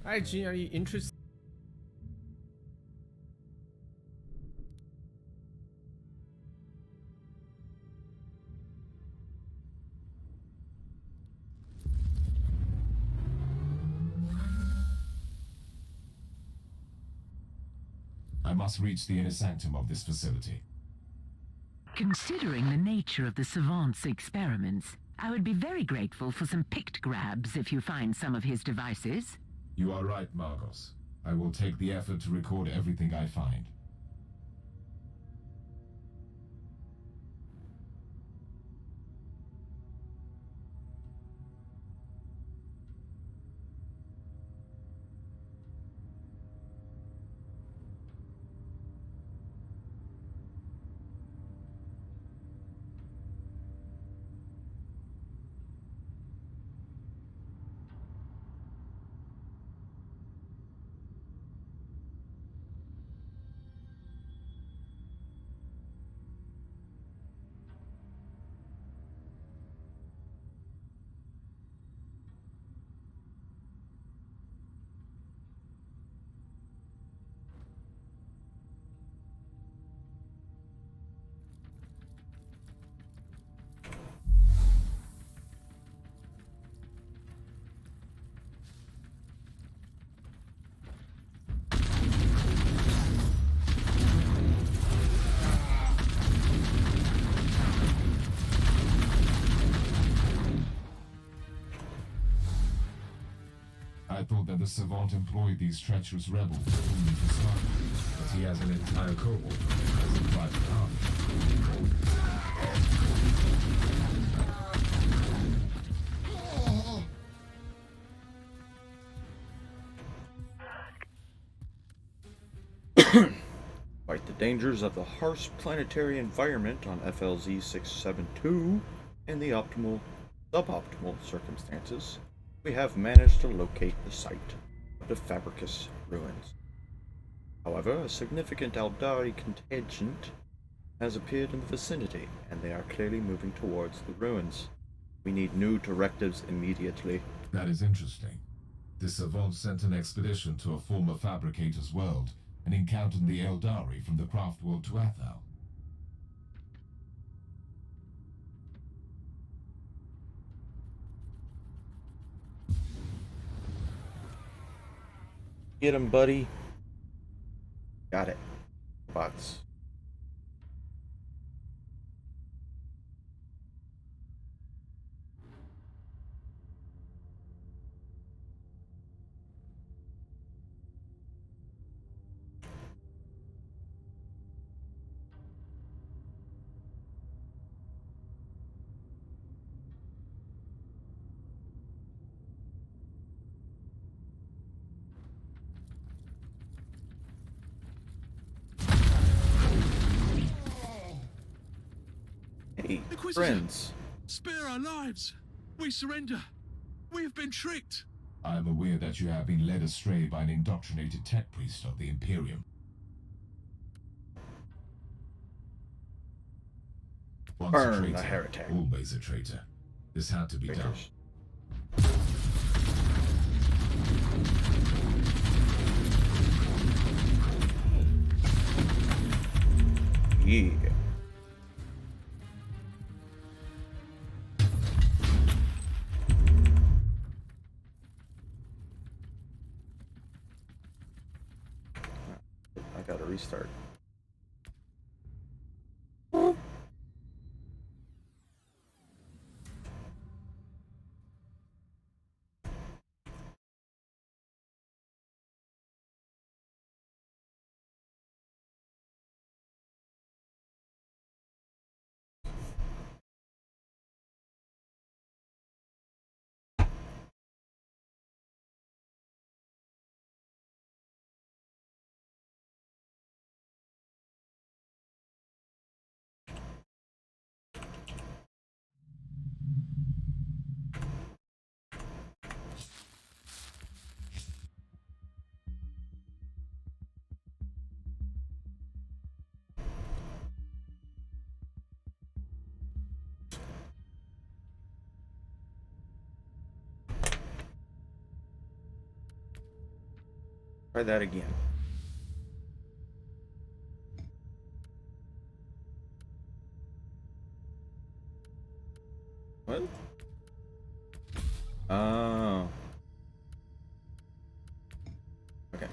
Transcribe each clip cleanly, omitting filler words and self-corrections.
Hi, Gene, are you interested? I must reach the inner sanctum of this facility. Considering the nature of the Savant's experiments, I would be very grateful for some pict grabs if you find some of his devices. You are right, Margos. I will take the effort to record everything I find. I thought that the Savant employed these treacherous rebels only for smugglers, but he has an entire cohort as a private army. Fight the dangers of the harsh planetary environment on FLZ 672 in the suboptimal circumstances, we have managed to locate the site of the Fabricus ruins. However, a significant Aldari contingent has appeared in the vicinity, and they are clearly moving towards the ruins. We need new directives immediately. That is interesting. The Savant sent an expedition to a former fabricator's world and encountered the Eldari from the craft world to Athal. Get him, buddy. Got it. Bots. Hey, Inquisitor, friends. spare our lives. We surrender. We have been tricked. I am aware that you have been led astray by an indoctrinated tech priest of the Imperium. Once a Burn traitor, the heretic. always a traitor. This had to be done. Traitors. Yeah. I gotta restart. Try that again. What? Oh. Okay.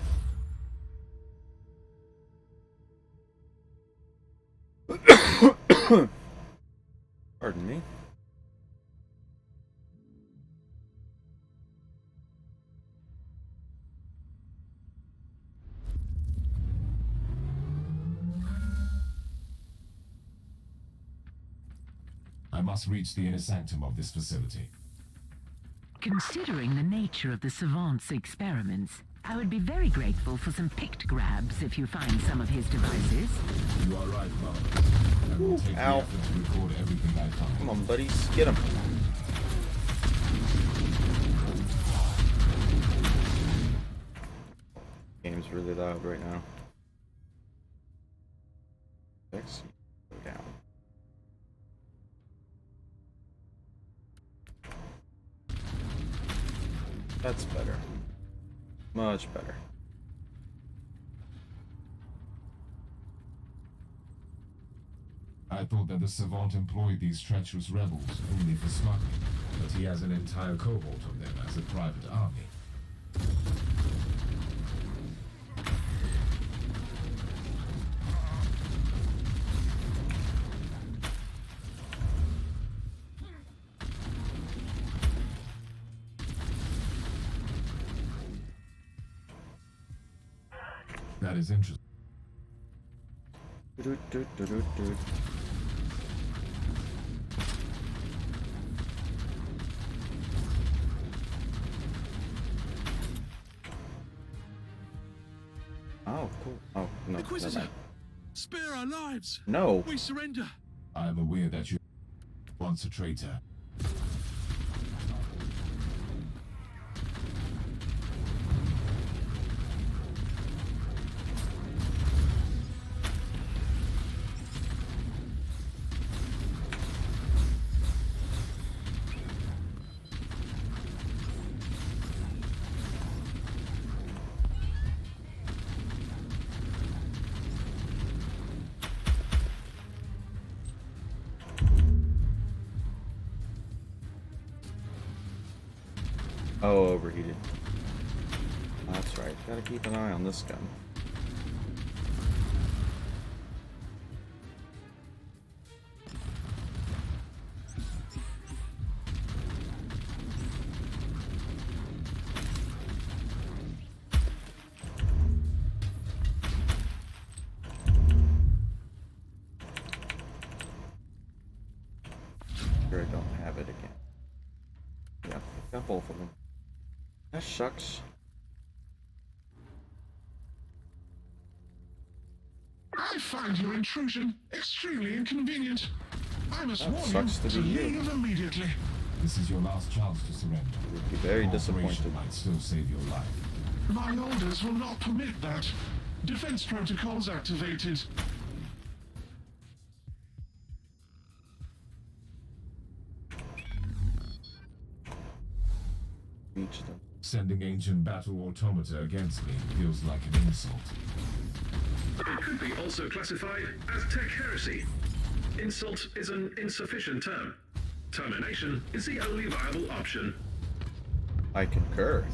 Pardon me. I must reach the inner sanctum of this facility. Considering the nature of the savant's experiments, I would be very grateful for some picked grabs if you find some of his devices. You are right, Father. I will take the Ow. effort to record everything I find. Come on, buddies. Get him. Game's really loud right now. Let's go down. That's better. Much better. I thought that the Savant employed these treacherous rebels only for smuggling, but he has an entire cohort of them as a private army. That is interesting. Do-do-do-do-do-do. Oh, cool. Oh, no. Inquisitor, never mind. spare our lives. Oh. No. We surrender. I am aware that you once a traitor. Oh, overheated. That's right. Gotta keep an eye on this gun. Sure, I don't have it again. Yeah, got both of them. That sucks. I find your intrusion extremely inconvenient. I must That warn sucks you to be you. leave immediately. This is your last chance to surrender. Would be very Cooperation disappointed. might still save your life. My orders will not permit that. Defense protocols activated. Reach them. Sending ancient battle automata against me feels like an insult. It could be also classified as tech heresy. Insult is an insufficient term. Termination is the only viable option. I concur.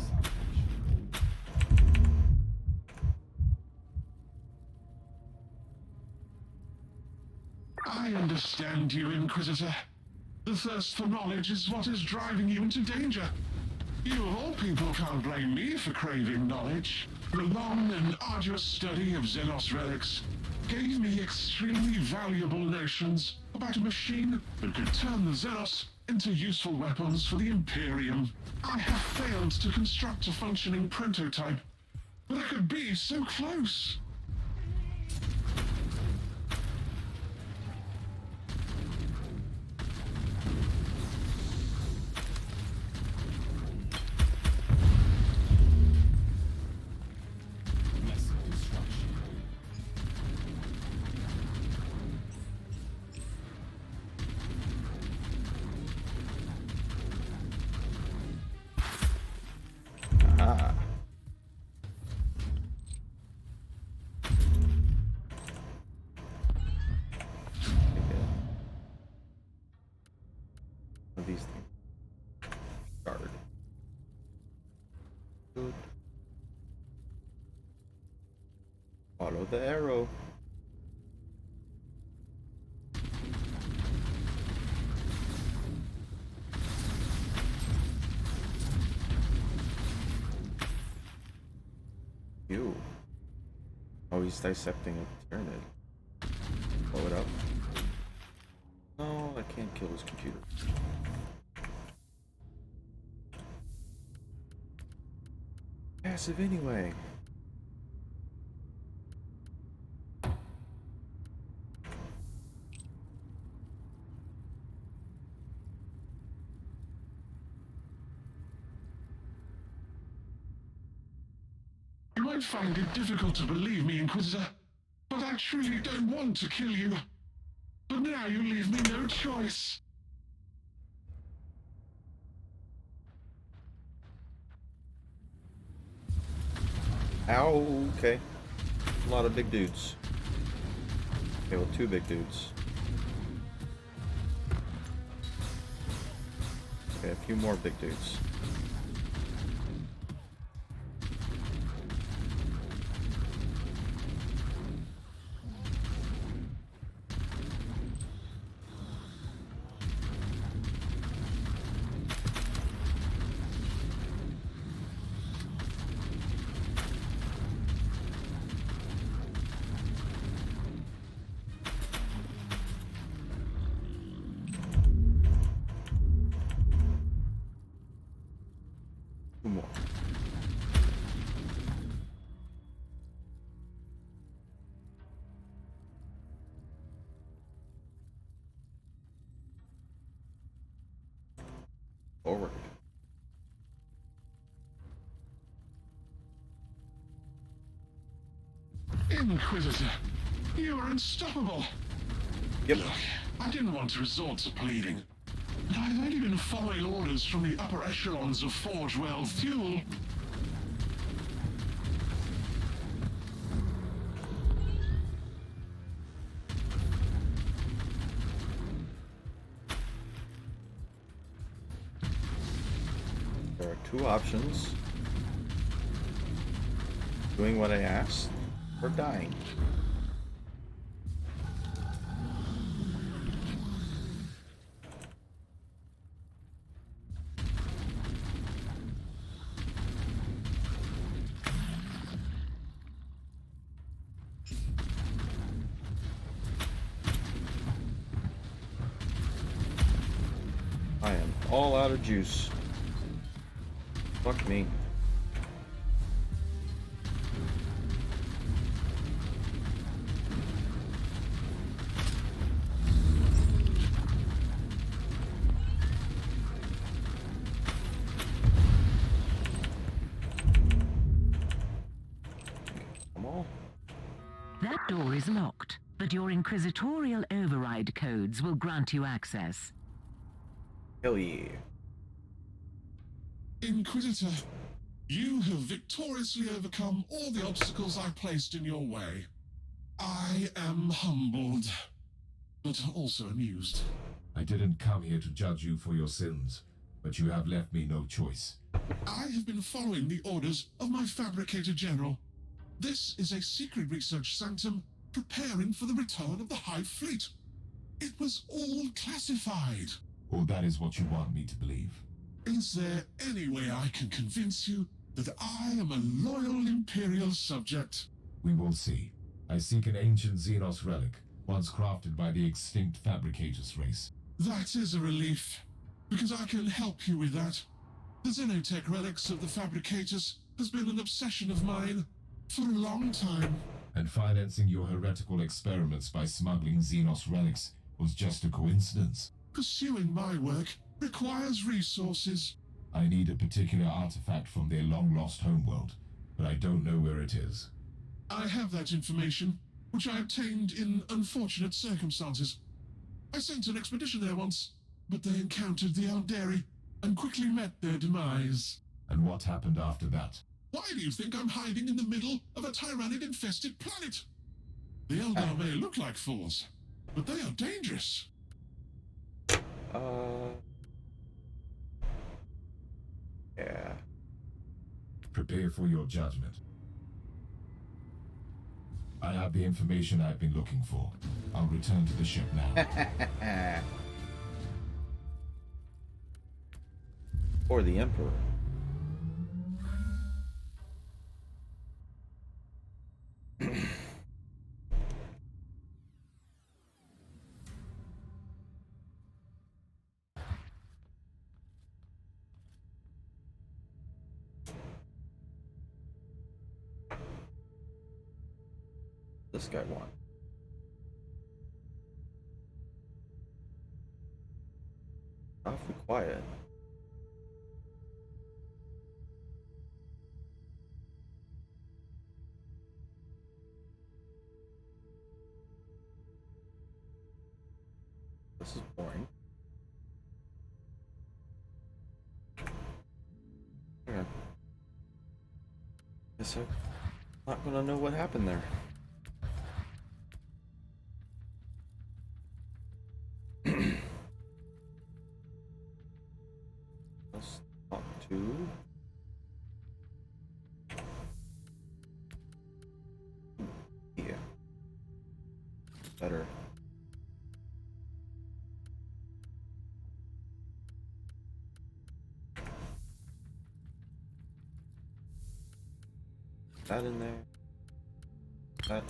I understand you, Inquisitor. The thirst for knowledge is what is driving you into danger. You of all people can't blame me for craving knowledge. The long and arduous study of Xenos relics gave me extremely valuable notions about a machine that could turn the Xenos into useful weapons for the Imperium. I have failed to construct a functioning prototype, but I could be so close. Blessed destruction. Ah. Follow the arrow. Ew. Oh, he's dissecting a Tyranid. Blow it up. No, I can't kill this computer. Passive anyway. You might find it difficult to believe me, Inquisitor, but I truly don't want to kill you. But now you leave me no choice. Ow, okay. A lot of big dudes. Okay, well, 2 big dudes. Okay, a few more big dudes. Two more. Forward. Inquisitor, you are unstoppable. Yep. Look, I didn't want to resort to pleading, but I've only been following orders from the upper echelons of Forge World Fuel. There are 2 options. Doing what I asked, or dying. I am all out of juice. Fuck me. Come on. That door is locked, but your inquisitorial override codes will grant you access. Hell yeah. Inquisitor, you have victoriously overcome all the obstacles I placed in your way. I am humbled, but also amused. I didn't come here to judge you for your sins, but you have left me no choice. I have been following the orders of my Fabricator General. This is a secret research sanctum preparing for the return of the Hive Fleet. It was all classified. Or that is what you want me to believe. Is there any way I can convince you that I am a loyal Imperial subject? We will see. I seek an ancient Xenos relic, once crafted by the extinct Fabricators race. That is a relief, because I can help you with that. The Xenotech relics of the Fabricators has been an obsession of mine for a long time. And financing your heretical experiments by smuggling Xenos relics was just a coincidence. Pursuing my work requires resources. I need a particular artifact from their long-lost homeworld, but I don't know where it is. I have that information, which I obtained in unfortunate circumstances. I sent an expedition there once, but they encountered the Aldari and quickly met their demise. And what happened after that? Why do you think I'm hiding in the middle of a Tyranid-infested planet? The Eldar may look like fools, but they are dangerous. Yeah. Prepare for your judgment. I have the information I've been looking for. I'll return to the ship now. Or the Emperor. This guy won. Awfully quiet. This is boring. Okay. Guess I'm not gonna know what happened there. Let's talk to. Yeah. Better. That in there. That.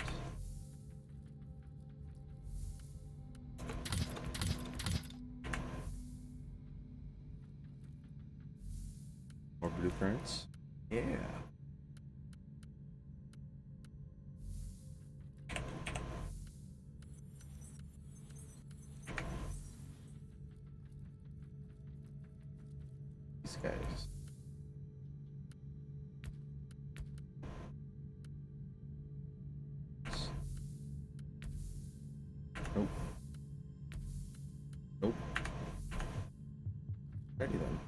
More blueprints. Yeah. These guys. Nope. Nope. Ready then.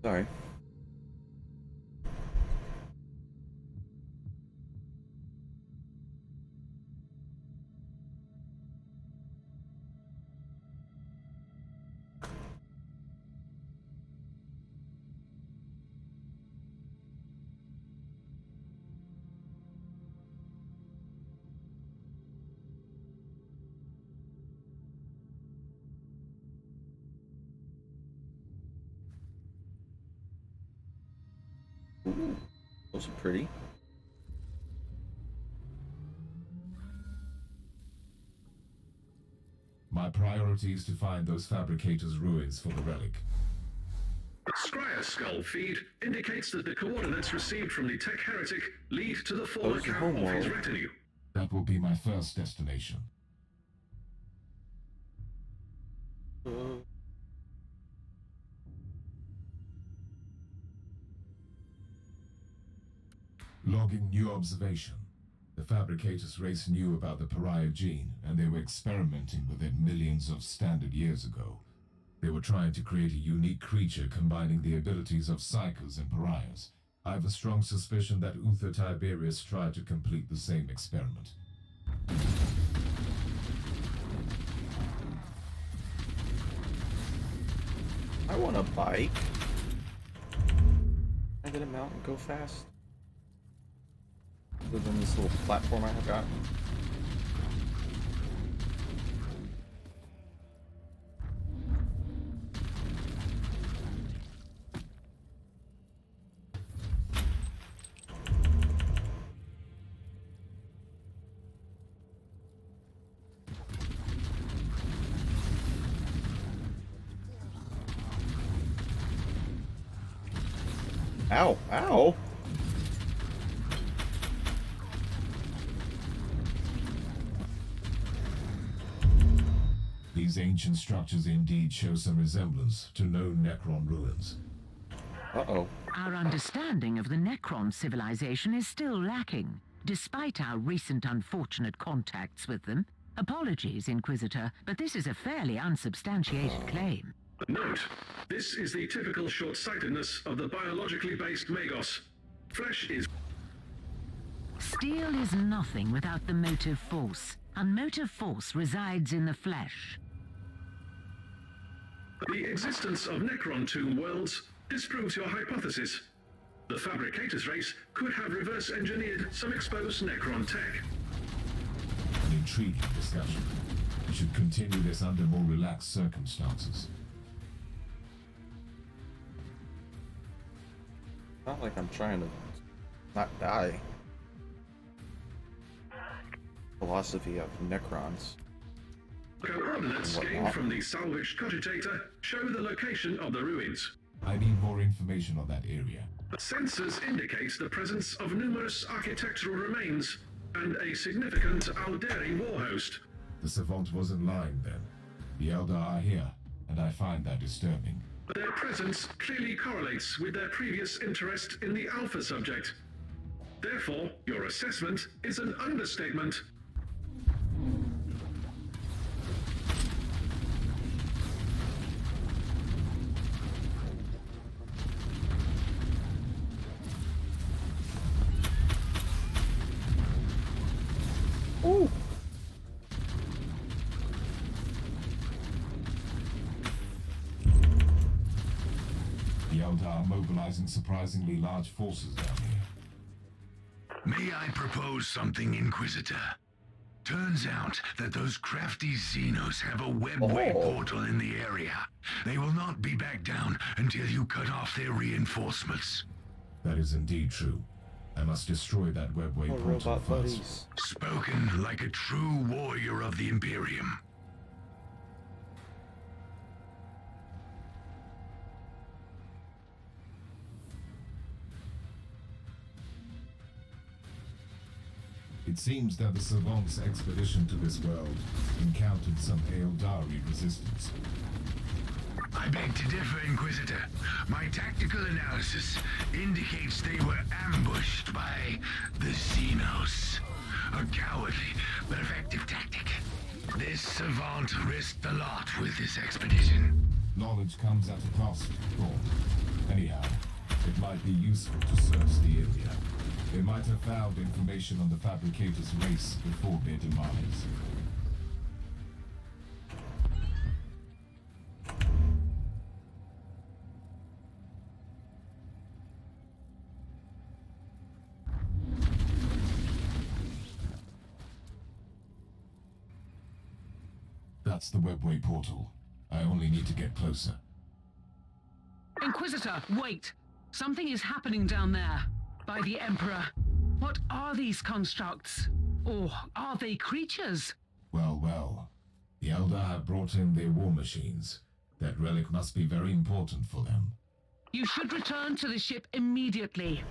Sorry. Ooh, those are pretty. My priority is to find those fabricators' ruins for the relic. Scryer skull feed indicates that the coordinates received from the tech heretic lead to the former Those are camp of his homeworld. retinue. That will be my first destination. Logging new observation. The fabricators race knew about the pariah gene, and they were experimenting with it millions of standard years ago. They were trying to create a unique creature combining the abilities of psychers and pariahs. I have a strong suspicion that Uther Tiberius tried to complete the same experiment. I want a bike. Can I get a mount and go fast? Other than this little platform I have got. Ow, ow! These ancient structures indeed show some resemblance to known Necron ruins. Uh-oh. Our understanding of the Necron civilization is still lacking, despite our recent unfortunate contacts with them. Apologies, Inquisitor, but this is a fairly unsubstantiated claim. Note, this is the typical short-sightedness of the biologically based Magos. Flesh is Steel is nothing without the motive force, and motive force resides in the flesh. the existence of Necron tomb worlds disproves your hypothesis. The Fabricators race could have reverse-engineered some exposed Necron tech. An intriguing discussion. We should continue this under more relaxed circumstances. Not like I'm trying to not die. Philosophy of Necrons. Coordinates gained from the salvaged cogitator show the location of the ruins. I need more information on that area. Sensors indicate the presence of numerous architectural remains and a significant Alderi war host. The Savant wasn't lying then. The Eldar are here, and I find that disturbing. Their presence clearly correlates with their previous interest in the Alpha subject. Therefore, your assessment is an understatement. Ooh! The Eldar are mobilizing surprisingly large forces down here. May I propose something, Inquisitor? Turns out that those crafty Xenos have a webway portal in the area. They will not be back down until you cut off their reinforcements. That is indeed true. I must destroy that webway More portal robot first. buddies. Spoken like a true warrior of the Imperium. It seems that the Savant's expedition to this world encountered some Eldari resistance. I beg to differ, Inquisitor. My tactical analysis indicates they were ambushed by the Xenos. A cowardly but effective tactic. This savant risked a lot with this expedition. Knowledge comes at a cost, Thorn. Anyhow, it might be useful to search the area. They might have found information on the Fabricators race before their demise. That's the webway portal. I only need to get closer. Inquisitor, wait! Something is happening down there. By the Emperor. What are these constructs? Or are they creatures? Well, well. The Eldar have brought in their war machines. That relic must be very important for them. You should return to the ship immediately.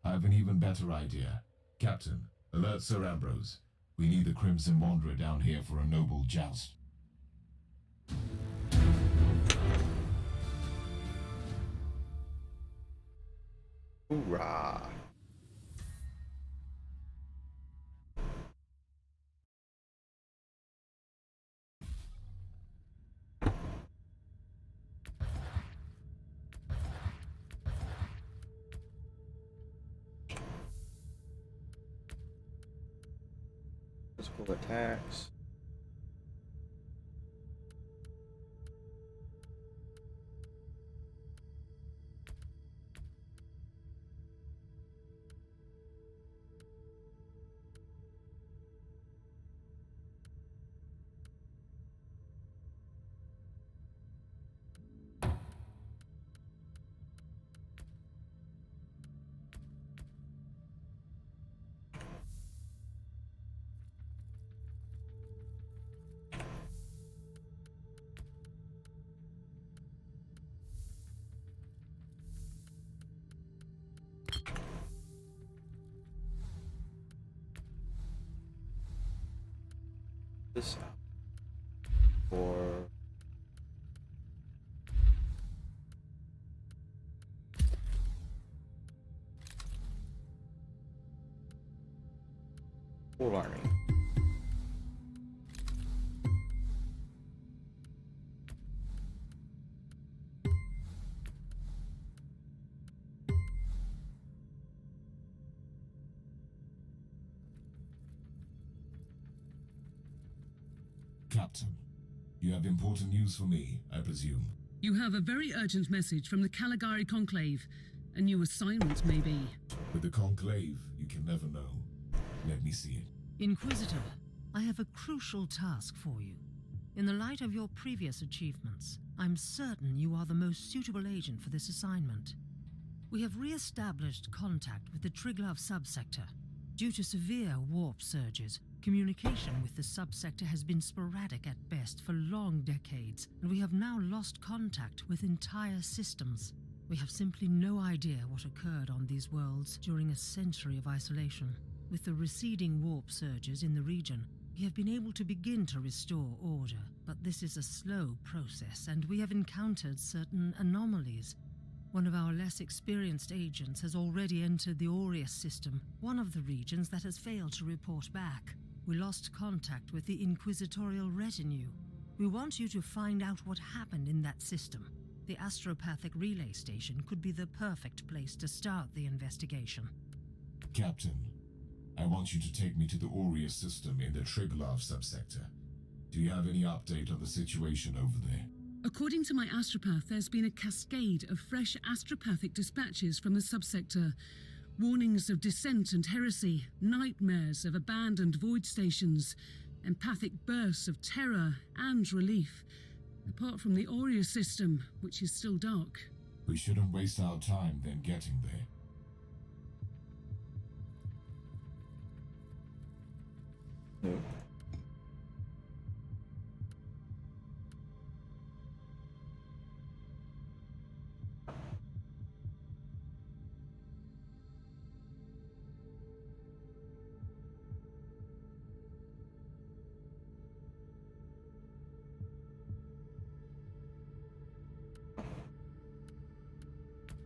I have an even better idea. Captain, alert Sir Ambrose. We need the Crimson Wanderer down here for a noble joust. Hoorah! Physical attacks. This out for full army. Captain, you have important news for me, I presume. You have a very urgent message from the Caligari Conclave. A new assignment, maybe. With the Conclave, you can never know. Let me see it. Inquisitor, I have a crucial task for you. In the light of your previous achievements, I'm certain you are the most suitable agent for this assignment. We have re-established contact with the Triglav subsector. Due to severe warp surges, communication with the subsector has been sporadic at best for long decades, and we have now lost contact with entire systems. We have simply no idea what occurred on these worlds during a century of isolation. With the receding warp surges in the region, we have been able to begin to restore order, but this is a slow process, and we have encountered certain anomalies. One of our less experienced agents has already entered the Aureus system, one of the regions that has failed to report back. We lost contact with the Inquisitorial retinue. We want you to find out what happened in that system. The astropathic relay station could be the perfect place to start the investigation. Captain, I want you to take me to the Aureus system in the Triglav subsector. Do you have any update on the situation over there? According to my astropath, there's been a cascade of fresh astropathic dispatches from the subsector. Warnings of dissent and heresy, nightmares of abandoned void stations, empathic bursts of terror and relief. Apart from the Aureus system, which is still dark. We shouldn't waste our time then getting there. No.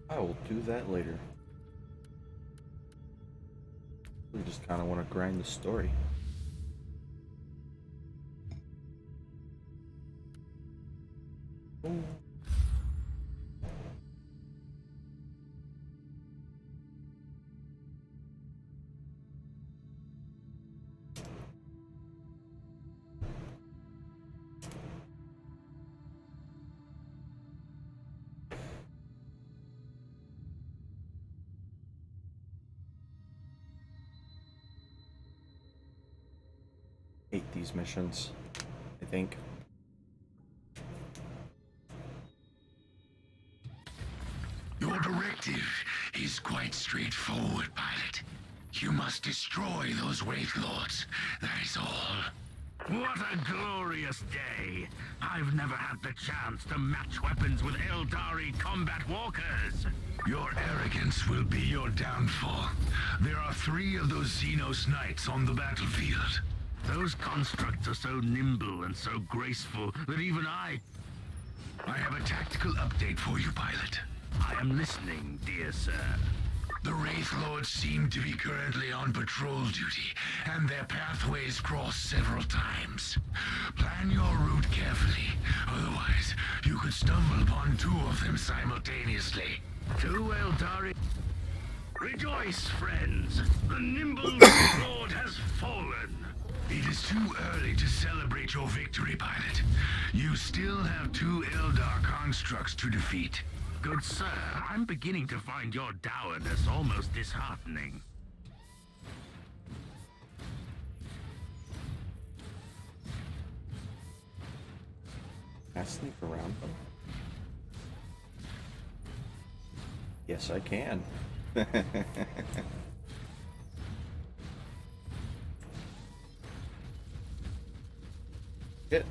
I will do that later. We just kind of want to grind the story. Ooh. Hate these missions, I think. Your directive is quite straightforward, pilot. You must destroy those Wraith Lords, that is all. What a glorious day! I've never had the chance to match weapons with Eldari combat walkers! Your arrogance will be your downfall. There are 3 of those Xenos Knights on the battlefield. Those constructs are so nimble and so graceful that even I have a tactical update for you, pilot. I am listening, dear sir. The Wraith Lords seem to be currently on patrol duty, and their pathways cross several times. Plan your route carefully, otherwise you could stumble upon 2 of them simultaneously. 2 Eldari... Rejoice, friends! The nimble Lord has fallen! It is too early to celebrate your victory, pilot. You still have 2 Eldar constructs to defeat. Good sir, I'm beginning to find your dourness almost disheartening. Can I sneak around them? Yes, I can. Shit.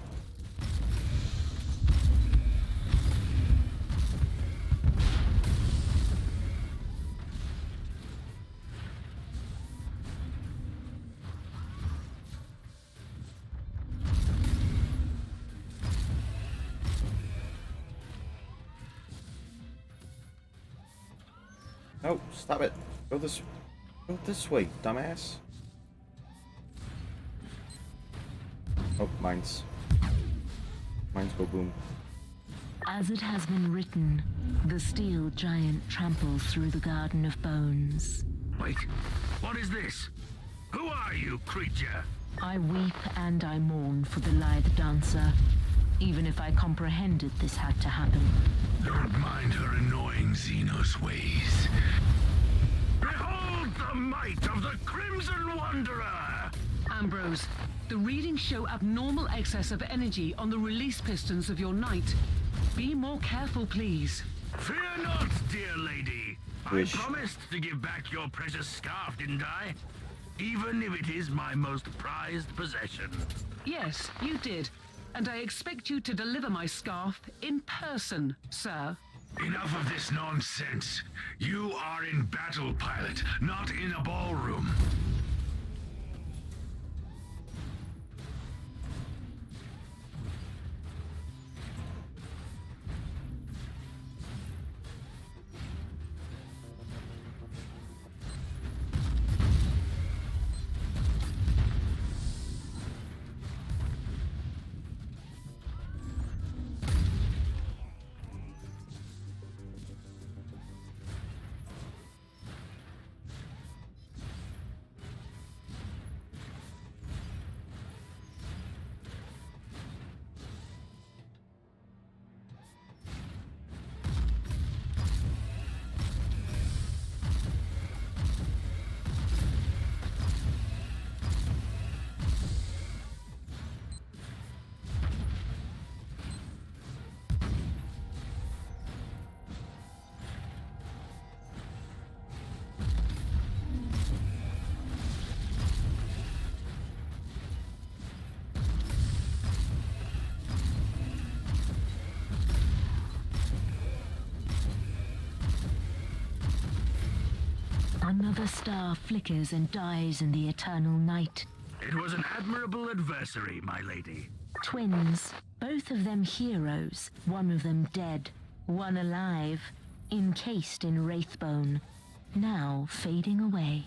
No, stop it. Go this way, dumbass. Oh, mine's go boom. As it has been written, the steel giant tramples through the Garden of Bones. Wait, what is this? Who are you, creature? I weep and I mourn for the lithe dancer, even if I comprehended this had to happen. Don't mind her annoying Xenos ways. Behold the might of the Crimson Wanderer! Ambrose, the readings show abnormal excess of energy on the release pistons of your knight. Be more careful, please. Fear not, dear lady. Wish. I promised to give back your precious scarf, didn't I? Even if it is my most prized possession. Yes, you did. And I expect you to deliver my scarf in person, sir. Enough of this nonsense. You are in battle, pilot, not in a ballroom. Another star flickers and dies in the eternal night. It was an admirable adversary, my lady. Twins, both of them heroes, one of them dead, one alive, encased in wraithbone, now fading away.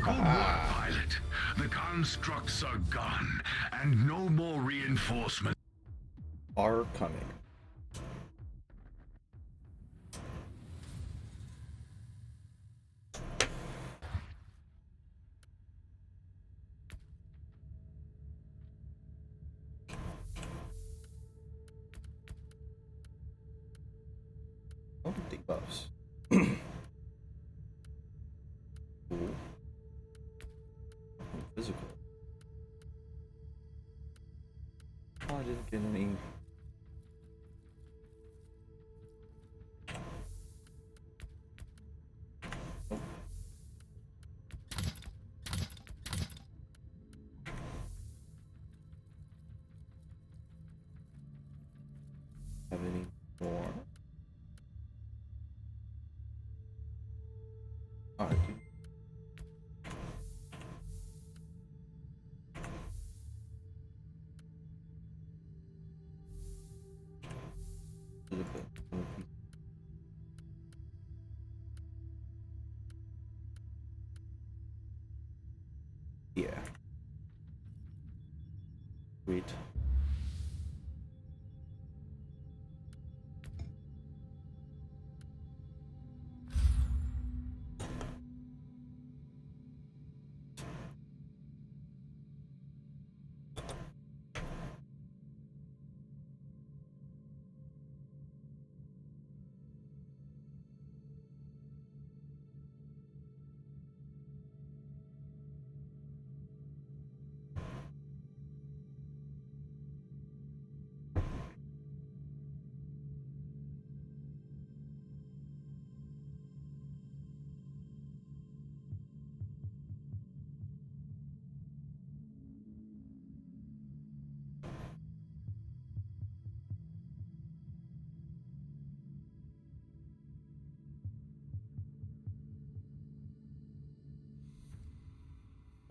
Good work, pilot. The constructs are gone, and no more reinforcements Are coming. Oh, debuffs. Cool. Physical. Oh, I didn't get any. Nope. Have any more? I do.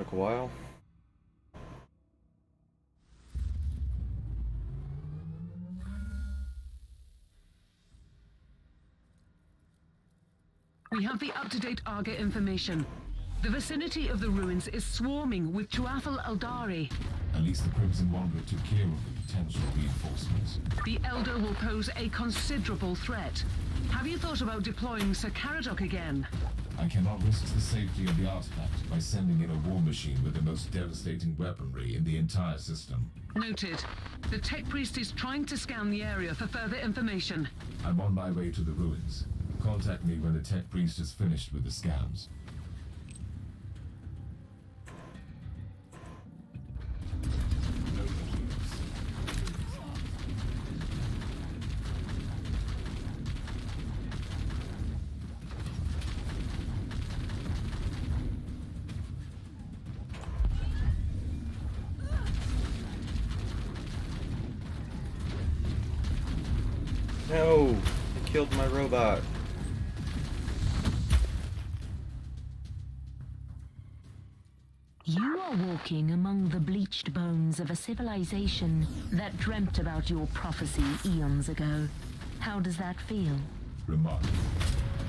Took a while. We have the up-to-date Arga information. The vicinity of the ruins is swarming with Tuathal Eldari. At least the Crimson Wanderer took care of the potential reinforcements. The Elder will pose a considerable threat. Have you thought about deploying Sir Caradoc again? I cannot risk the safety of the artifact by sending in a war machine with the most devastating weaponry in the entire system. Noted. The Tech Priest is trying to scan the area for further information. I'm on my way to the ruins. Contact me when the Tech Priest is finished with the scans. No! They killed my robot. You are walking among the bleached bones of a civilization that dreamt about your prophecy eons ago. How does that feel? Remarkable.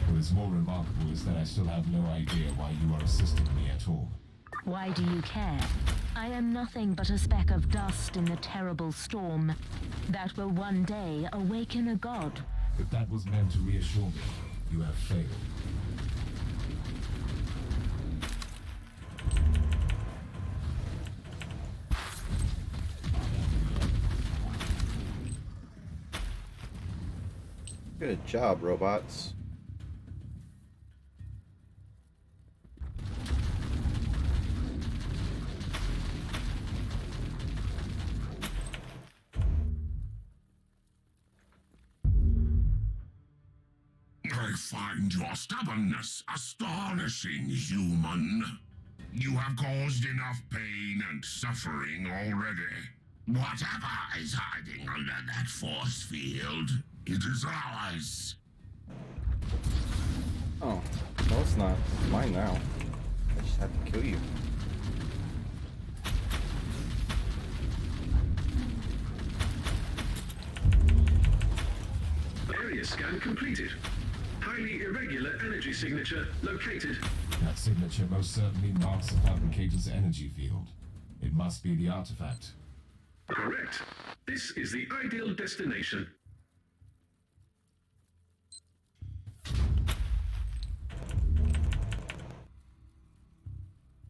What is more remarkable is that I still have no idea why you are assisting me at all. Why do you care? I am nothing but a speck of dust in the terrible storm that will one day awaken a god. If that was meant to reassure me, you have failed. Good job, robots. I find your stubbornness astonishing, human. You have caused enough pain and suffering already. Whatever is hiding under that force field, it is ours. Oh, no, it's not. It's mine now. I just have to kill you. Area scan completed. Highly irregular energy signature located. That signature most certainly marks the fabricator's energy field. It must be the artifact. Correct. This is the ideal destination.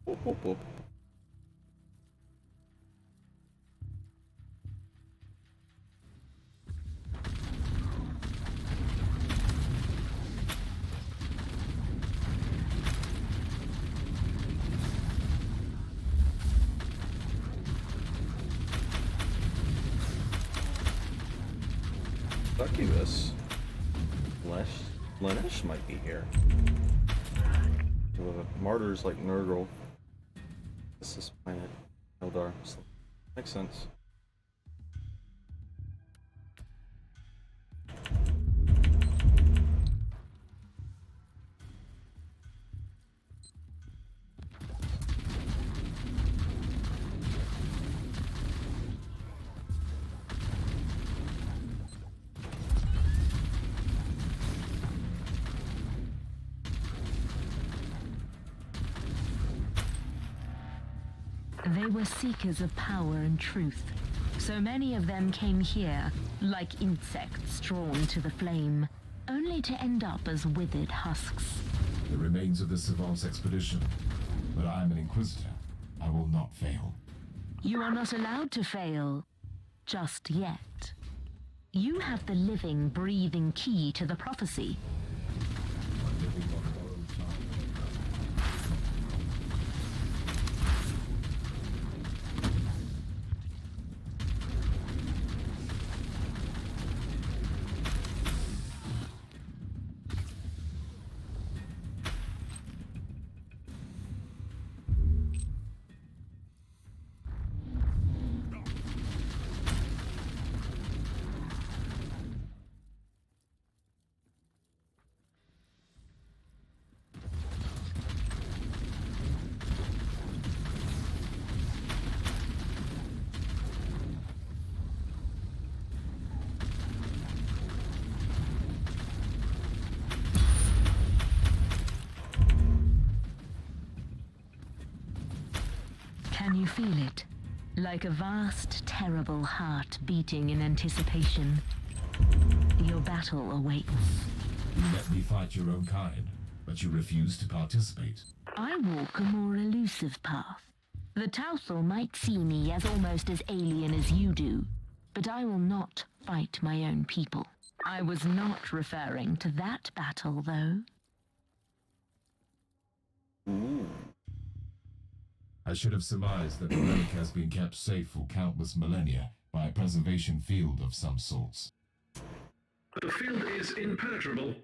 Whoop, whoop, whoop. Succubus. Lenesh might be here. Martyrs like Nurgle. This is planet Eldar. Makes sense. They were seekers of power and truth. So many of them came here, like insects drawn to the flame, only to end up as withered husks. The remains of the Savant's expedition. But I am an Inquisitor. I will not fail. You are not allowed to fail. Just yet. You have the living, breathing key to the prophecy. Can you feel it? Like a vast, terrible heart beating in anticipation. Your battle awaits. You let me fight your own kind, but you refuse to participate. I walk a more elusive path. The Tauthal might see me as almost as alien as you do, but I will not fight my own people. I was not referring to that battle, though. I should have surmised that the relic has been kept safe for countless millennia by a preservation field of some sorts. The field is impenetrable.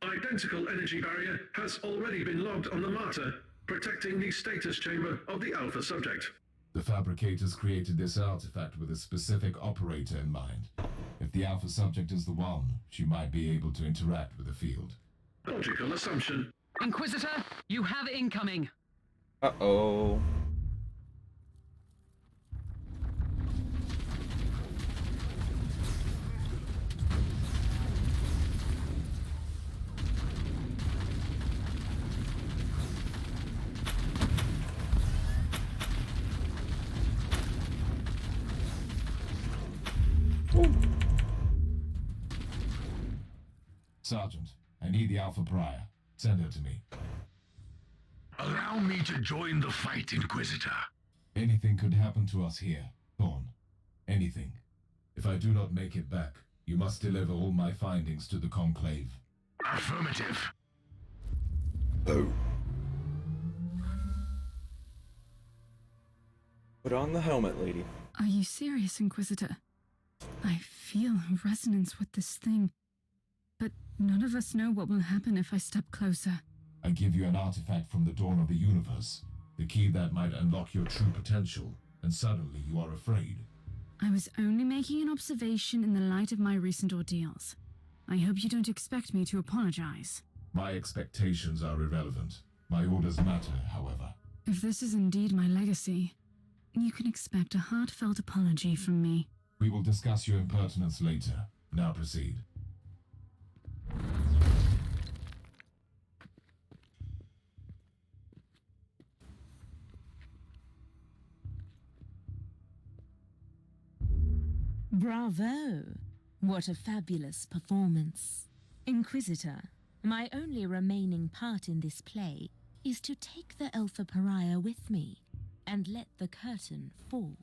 Identical energy barrier has already been logged on the Martyr, protecting the status chamber of the Alpha subject. The fabricators created this artifact with a specific operator in mind. If the Alpha subject is the one, she might be able to interact with the field. Logical assumption. Inquisitor, you have incoming. Uh-oh. Sergeant, I need the Alpha Prior. Send her to me. Allow me to join the fight, Inquisitor. Anything could happen to us here, Thorn. Anything. If I do not make it back, you must deliver all my findings to the Conclave. Affirmative. Oh. Put on the helmet, lady. Are you serious, Inquisitor? I feel a resonance with this thing, but none of us know what will happen if I step closer. I give you an artifact from the dawn of the universe, the key that might unlock your true potential, and suddenly you are afraid. I was only making an observation in the light of my recent ordeals. I hope you don't expect me to apologize. My expectations are irrelevant. My orders matter, however. If this is indeed my legacy, you can expect a heartfelt apology from me. We will discuss your impertinence later. Now proceed. Bravo! What a fabulous performance. Inquisitor, my only remaining part in this play is to take the Alpha Pariah with me and let the curtain fall.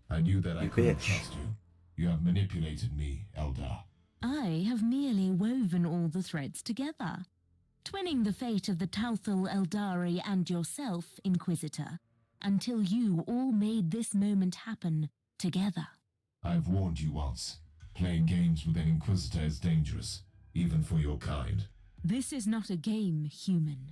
I knew that I couldn't bitch. trust you. You have manipulated me, Eldar. I have merely woven all the threads together, twinning the fate of the Tauthal Eldari and yourself, Inquisitor, until you all made this moment happen together. I've warned you once. Playing games with an Inquisitor is dangerous, even for your kind. This is not a game, human.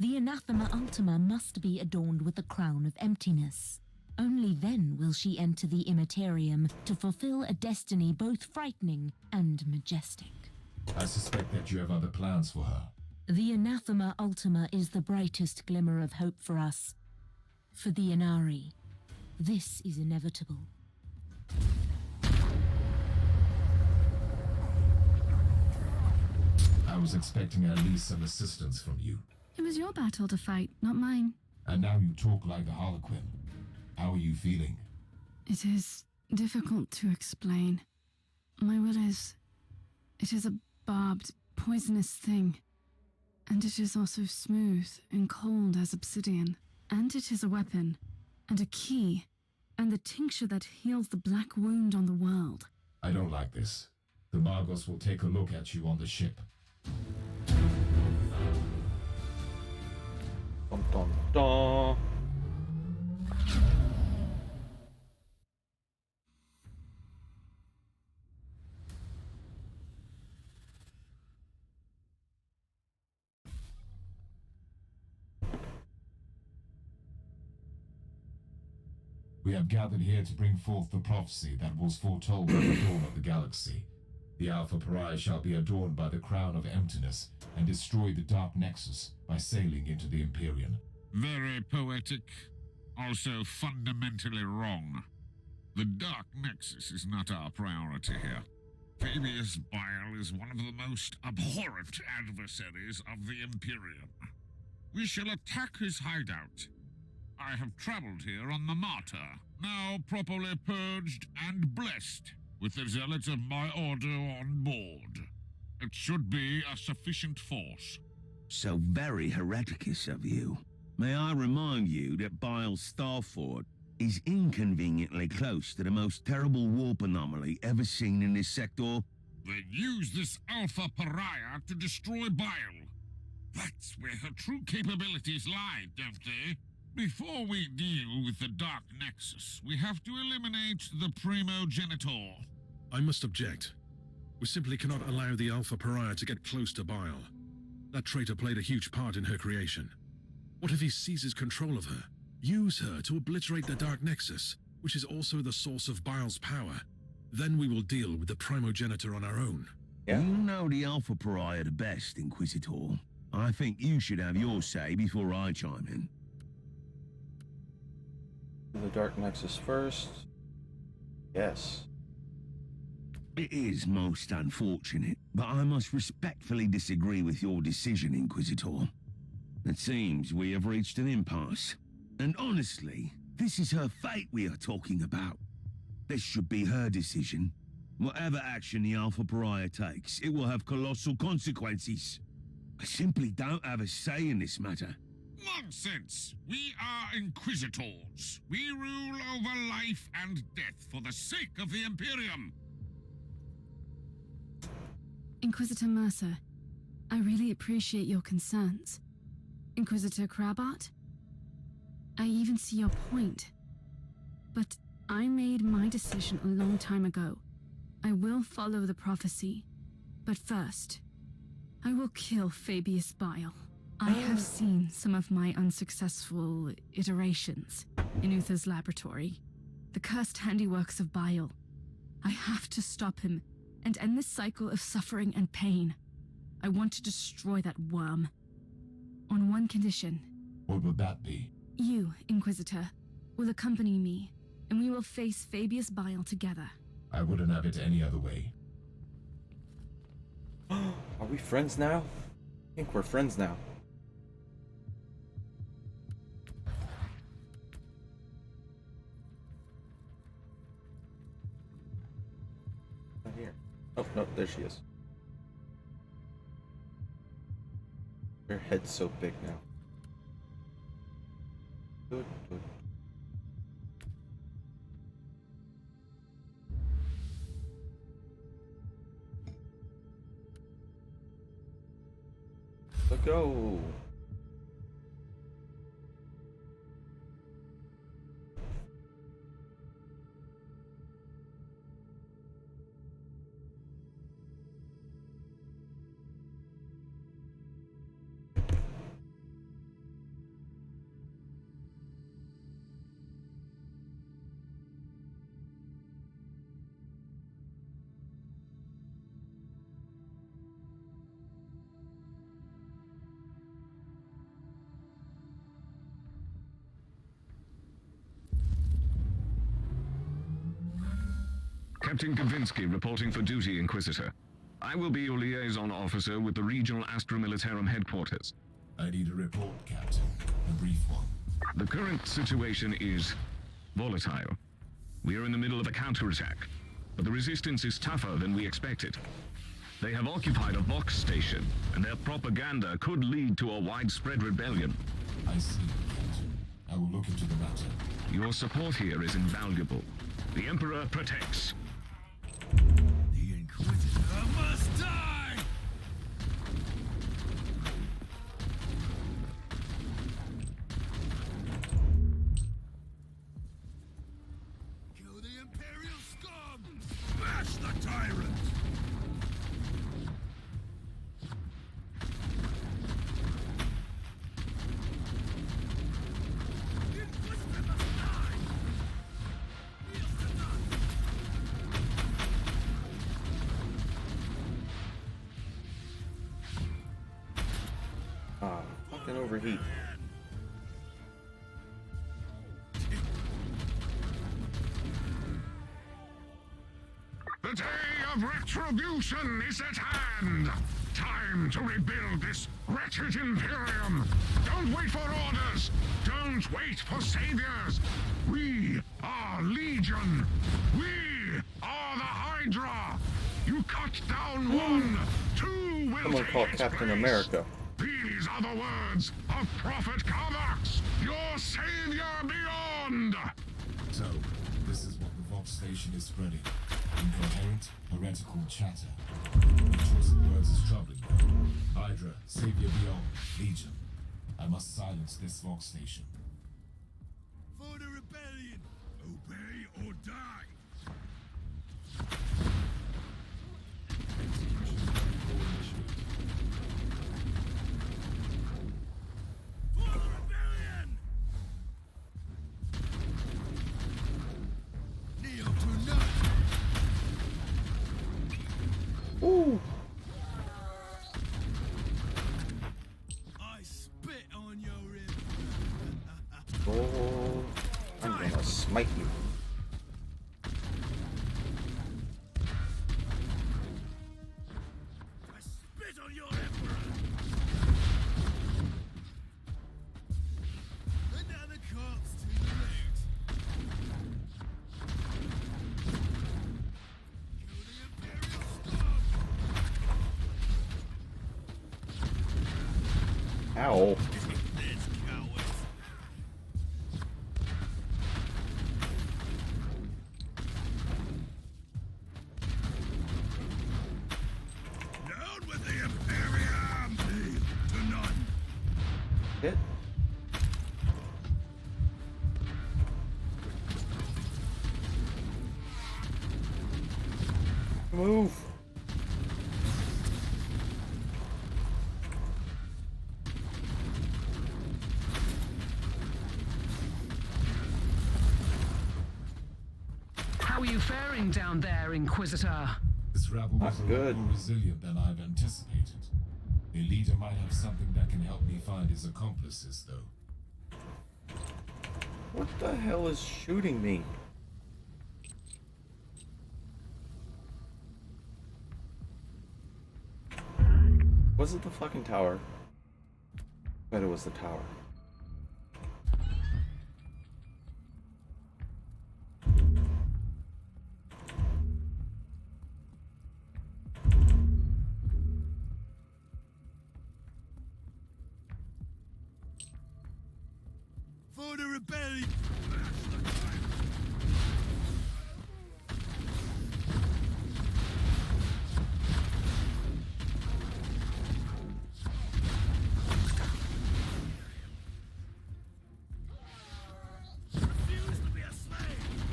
The Anathema Ultima must be adorned with the crown of emptiness. Only then will she enter the Immaterium to fulfill a destiny both frightening and majestic. I suspect that you have other plans for her. The Anathema Ultima is the brightest glimmer of hope for us. For the Inari, this is inevitable. I was expecting at least some assistance from you. It was your battle to fight, not mine. And now you talk like the Harlequin. How are you feeling? It is difficult to explain. My will is... It is a barbed, poisonous thing. And it is also smooth and cold as obsidian. And it is a weapon, and a key, and the tincture that heals the black wound on the world. I don't like this. The Margos will take a look at you on the ship. Dun dun dun. We have gathered here to bring forth the prophecy that was foretold at the dawn of the galaxy. The Alpha Pariah shall be adorned by the crown of emptiness and destroy the Dark Nexus by sailing into the Empyrean. Very poetic, also fundamentally wrong. The Dark Nexus is not our priority here. Fabius Bile is one of the most abhorrent adversaries of the Imperium. We shall attack his hideout. I have traveled here on the Martyr, now properly purged and blessed, with the zealots of my order on board. It should be a sufficient force. So very hereticous of you. May I remind you that Bile's Starfort is inconveniently close to the most terrible warp anomaly ever seen in this sector? They use this Alpha Pariah to destroy Bile. That's where her true capabilities lie, don't they? Before we deal with the Dark Nexus, we have to eliminate the Primogenitor. I must object. We simply cannot allow the Alpha Pariah to get close to Bile. That traitor played a huge part in her creation. What if he seizes control of her? Use her to obliterate the Dark Nexus, which is also the source of Bile's power. Then we will deal with the Primogenitor on our own. Yeah. You know the Alpha Pariah the best, Inquisitor. I think you should have your say before I chime in. The Dark Nexus first. Yes. It is most unfortunate, but I must respectfully disagree with your decision, Inquisitor. It seems we have reached an impasse. And honestly, this is her fate we are talking about. This should be her decision. Whatever action the Alpha Pariah takes, it will have colossal consequences. I simply don't have a say in this matter. Nonsense! We are Inquisitors. We rule over life and death for the sake of the Imperium. Inquisitor Mercer, I really appreciate your concerns. Inquisitor Crabart, I even see your point. But I made my decision a long time ago. I will follow the prophecy. But first, I will kill Fabius Bile. I have seen some of my unsuccessful iterations in Uther's laboratory. The cursed handiworks of Bile. I have to stop him and end this cycle of suffering and pain. I want to destroy that worm. On one condition. What would that be? You, Inquisitor, will accompany me, and we will face Fabius Bile together. I wouldn't have it any other way. Are we friends now? I think we're friends now. Not here. Oh, no, there she is. Her head's so big now. Good. Let's go. Captain Kavinsky reporting for duty, Inquisitor. I will be your liaison officer with the Regional Astra Militarum headquarters. I need a report, Captain. A brief one. The current situation is volatile. We are in the middle of a counterattack, but the resistance is tougher than we expected. They have occupied a Vox station, and their propaganda could lead to a widespread rebellion. I see, Captain. I will look into the matter. Your support here is invaluable. The Emperor protects. The Inquisitor must die! Kill the Imperial scum! Smash the tyrant! Fucking overheat. The day of retribution is at hand. Time to rebuild this wretched Imperium. Don't wait for orders. Don't wait for saviors. We are Legion. We are the Hydra. You cut down one, two will Someone take called its Captain place. America. These are the words of Prophet Karvax, your savior beyond. So, this is what the Vox station is spreading. Incoherent, heretical chatter. The choice of words is troubling me. Hydra, Savior Beyond, Legion. I must silence this Vox station. For the rebellion, obey or die. For the rebellion! Kneel to none! Ooh. I spit on your rib. Oh, I'm gonna smite you. I spit on your emperor. Another corpse to the loot. Kill the Imperial scum. Ow. This coward. Down with the Imperium! Kneel to none. Hit. Move. How are you faring down there, Inquisitor? This rabble was Not a lot good. more resilient than I've anticipated. The leader might have something that can help me find his accomplices, though. What the hell is shooting me? Was it the fucking tower? Bet it was the tower. For the rebellion! Refuse to be a slave!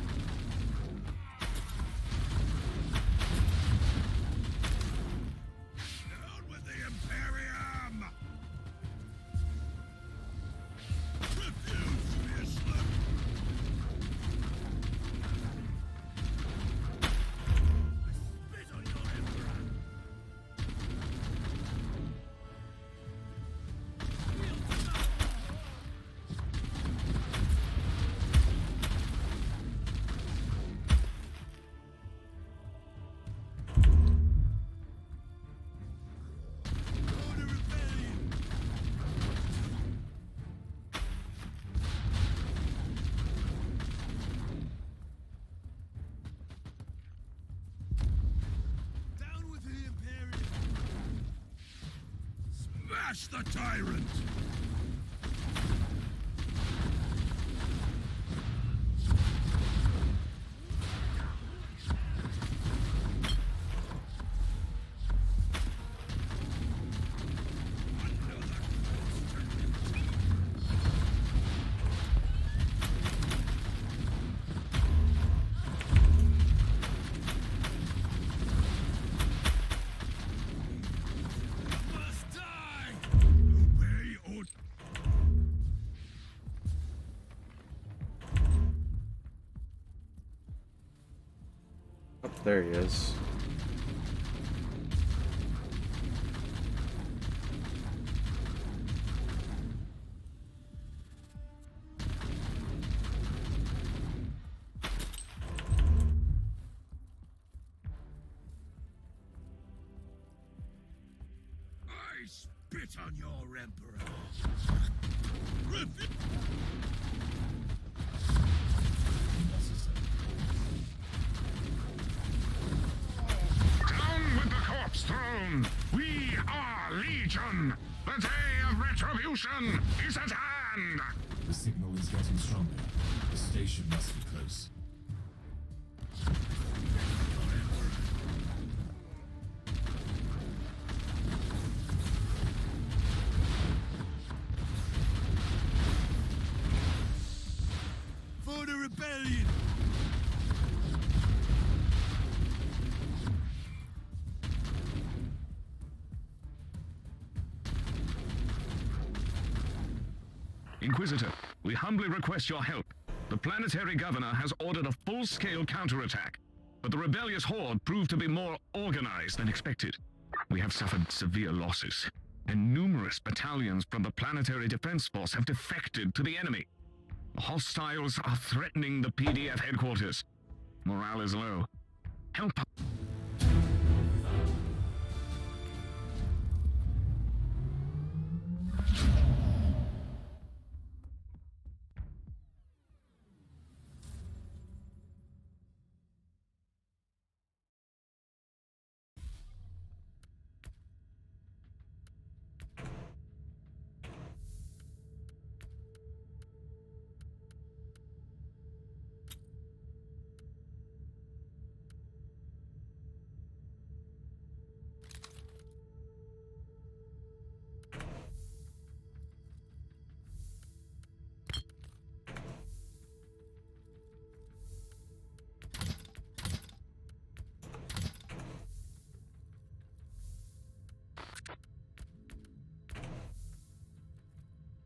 Down with the Imperium! Refuse to be a slave! I spit on your emperor! Kneel to none! For the rebellion! Down with the Imperium! Smash the tyrant! Must die! Obey or Oh, there he is. I spit on your emperor. Down with the corpse throne! We are Legion! The day of retribution is at hand! The signal is getting stronger. The station must be close. For the rebellion! Inquisitor, we humbly request your help. The planetary governor has ordered a full-scale counterattack, but the rebellious horde proved to be more organized than expected. We have suffered severe losses, and numerous battalions from the Planetary Defense Force have defected to the enemy. Hostiles are threatening the PDF headquarters. Morale is low. Help us.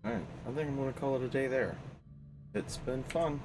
Alright, I think I'm going to call it a day there. It's been fun.